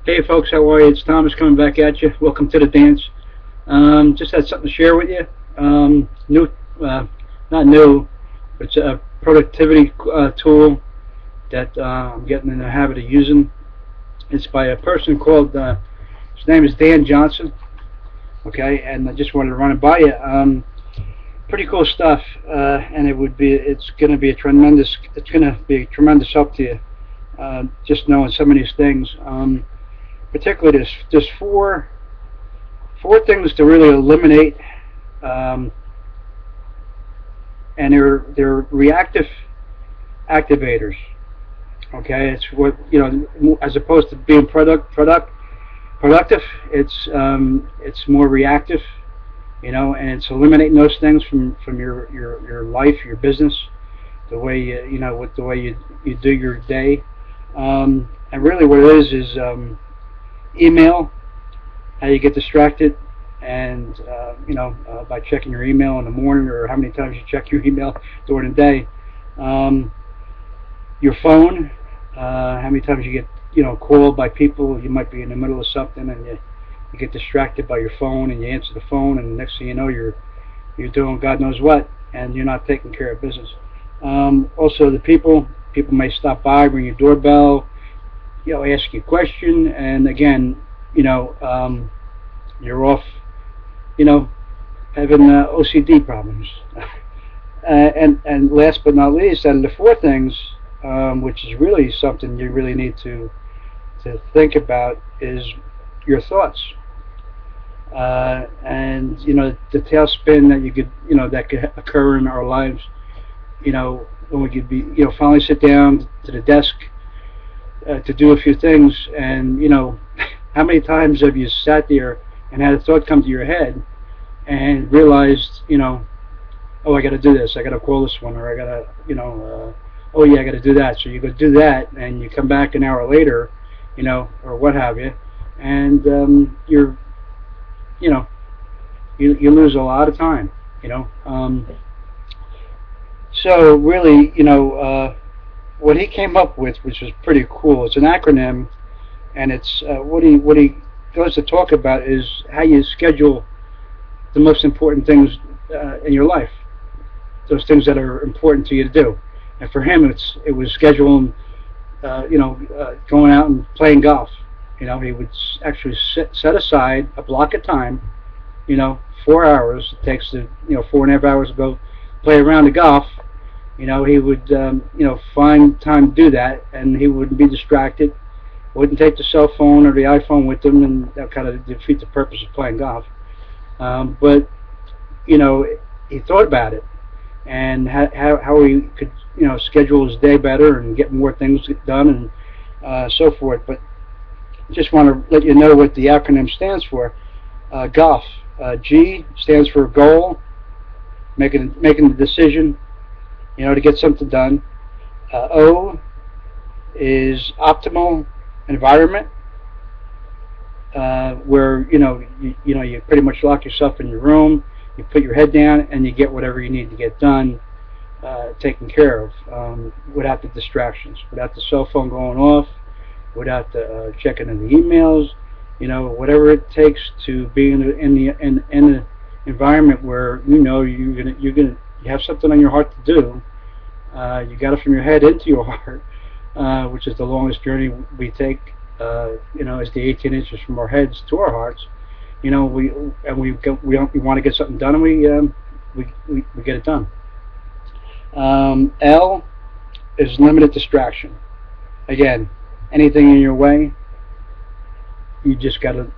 Hey folks, how are you? It's Thomas coming back at you. Welcome to the dance. Just had something to share with you. New, not new, but it's a productivity tool that I'm getting in the habit of using. It's by a person called, his name is Dan Johnson. Okay, and I just wanted to run it by you. Pretty cool stuff, and it's going to be a tremendous help to you. Just knowing some of these things. Particularly there's four things to really eliminate, and they're reactive activators. Okay, it's what as opposed to being productive. It's more reactive, and it's eliminating those things from your life, your business, the way with the way you do your day, and really what it is email, how you get distracted, and by checking your email in the morning, or how many times you check your email during the day. Your phone, how many times you get called by people. You might be in the middle of something and you get distracted by your phone, and you answer the phone, and the next thing you know you're doing God knows what, and you're not taking care of business. Also the people may stop by, ring your doorbell, ask you a question, and again, you're off, having OCD problems. And last but not least, and the four things, which is really something you really need to think about, is your thoughts. And the tailspin that could occur in our lives, when we could be, finally sit down to the desk to do a few things, and how many times have you sat there and had a thought come to your head and realized, oh, I got to do this, I got to call this one, or I got to, oh yeah, I got to do that. So you go do that, and you come back an hour later, or what have you, and you lose a lot of time, So really, what he came up with, which was pretty cool. It's an acronym, and it's what he goes to talk about is how you schedule the most important things in your life, those things that are important to you to do. And for him, it was scheduling, going out and playing golf. He would actually set aside a block of time, 4 hours. It takes 4.5 hours to go play around the golf. He would, find time to do that, and he wouldn't be distracted. Wouldn't take the cell phone or the iPhone with him, and that kind of defeat the purpose of playing golf. But he thought about it, and how he could, schedule his day better and get more things done, and so forth. But just want to let you know what the acronym stands for. GOLF. G stands for goal, making the decision, to get something done. O is optimal environment, where you pretty much lock yourself in your room, you put your head down, and you get whatever you need to get done, taken care of, without the distractions, without the cell phone going off, without the checking in the emails, whatever it takes to be in the environment where you have something on your heart to do. You got it from your head into your heart, which is the longest journey we take. Is the 18 inches from our heads to our hearts. We want to get something done, and we get it done. L is limited distraction. Again, anything in your way, you just got to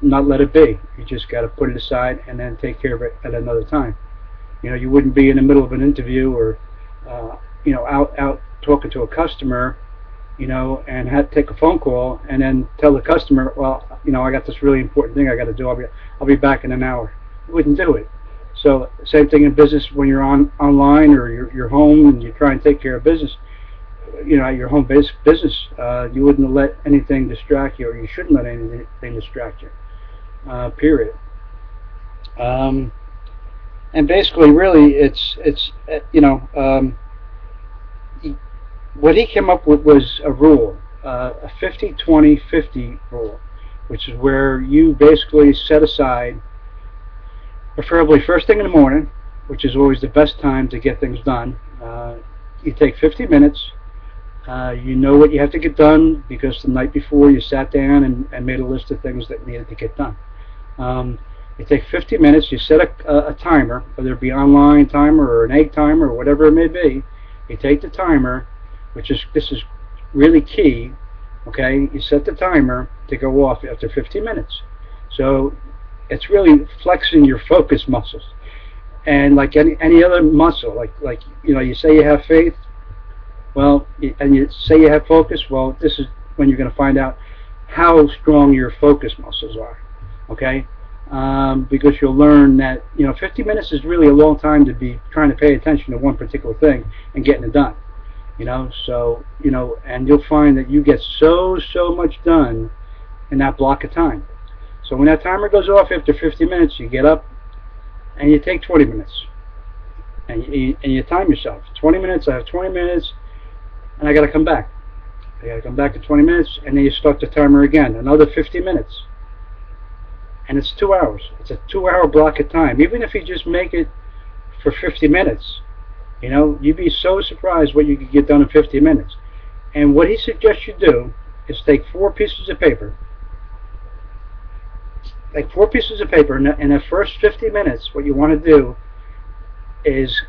not let it be. You just got to put it aside and then take care of it at another time. You wouldn't be in the middle of an interview, or out talking to a customer, and have to take a phone call and then tell the customer, well, I got this really important thing I got to do. I'll be back in an hour. You wouldn't do it. So same thing in business. When you're online, or you're home and you try and take care of business, at your home business, you wouldn't let anything distract you, or you shouldn't let anything distract you. Period. And basically, really, it's what he came up with was a rule. a 50-20-50 rule, which is where you basically set aside, preferably first thing in the morning, which is always the best time to get things done. You take 50 minutes. You know what you have to get done because the night before you sat down and made a list of things that needed to get done. You take 50 minutes, you set a timer, whether it be online timer or an egg timer or whatever it may be. You take the timer, this is really key, okay? You set the timer to go off after 50 minutes. So it's really flexing your focus muscles. And like any other muscle, like you say you have faith, well, and you say you have focus, well, this is when you're going to find out how strong your focus muscles are, okay? Because you'll learn that 50 minutes is really a long time to be trying to pay attention to one particular thing and getting it done. So and you'll find that you get so much done in that block of time. So when that timer goes off after 50 minutes, you get up and you take 20 minutes, and you time yourself. 20 minutes. I have 20 minutes, and I got to come back. I got to come back to 20 minutes, and then you start the timer again. Another 50 minutes. And it's 2 hours. It's a 2-hour block of time. Even if you just make it for 50 minutes, you'd be so surprised what you could get done in 50 minutes. And what he suggests you do is take 4 pieces of paper. Like 4 pieces of paper. In the first 50 minutes, what you want to do is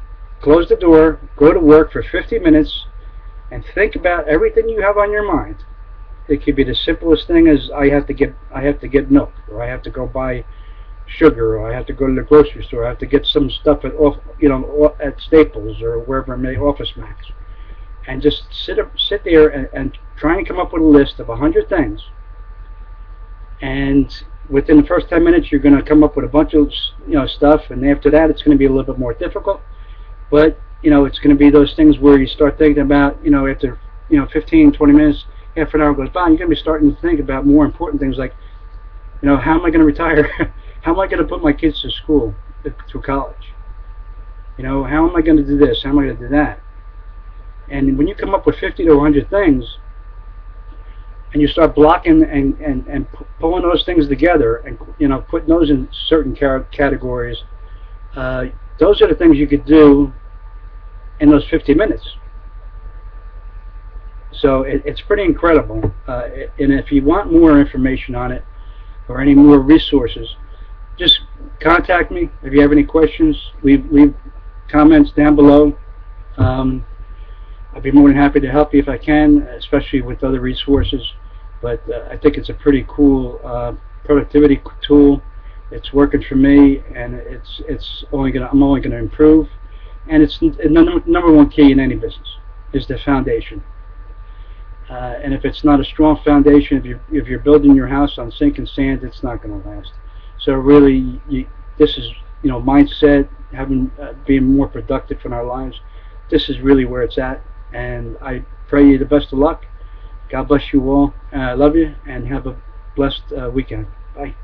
close the door, go to work for 50 minutes, and think about everything you have on your mind. It could be the simplest thing as I have to get milk, or I have to go buy sugar, or I have to go to the grocery store, I have to get some stuff at Staples or wherever it may, Office Max, and just sit there and try and come up with a list of 100 things. And within the first 10 minutes, you're going to come up with a bunch of stuff, and after that, it's going to be a little bit more difficult. But it's going to be those things where you start thinking about after 15, 20 minutes. Half an hour goes by, and you're going to be starting to think about more important things like, how am I going to retire? How am I going to put my kids to school, through college? How am I going to do this? How am I going to do that? And when you come up with 50 to 100 things, and you start blocking and pulling those things together, and putting those in certain categories, those are the things you could do in those 50 minutes. So it's pretty incredible, and if you want more information on it or any more resources, just contact me. If you have any questions, leave comments down below. I'd be more than happy to help you if I can, especially with other resources. But I think it's a pretty cool productivity tool. It's working for me, and I'm only gonna improve. And it's the number one key in any business is the foundation. And if it's not a strong foundation, if you're building your house on sinking sand, it's not going to last. So really, this is mindset, being more productive in our lives. This is really where it's at, and I pray you the best of luck. God bless you all. I love you, and have a blessed weekend. Bye.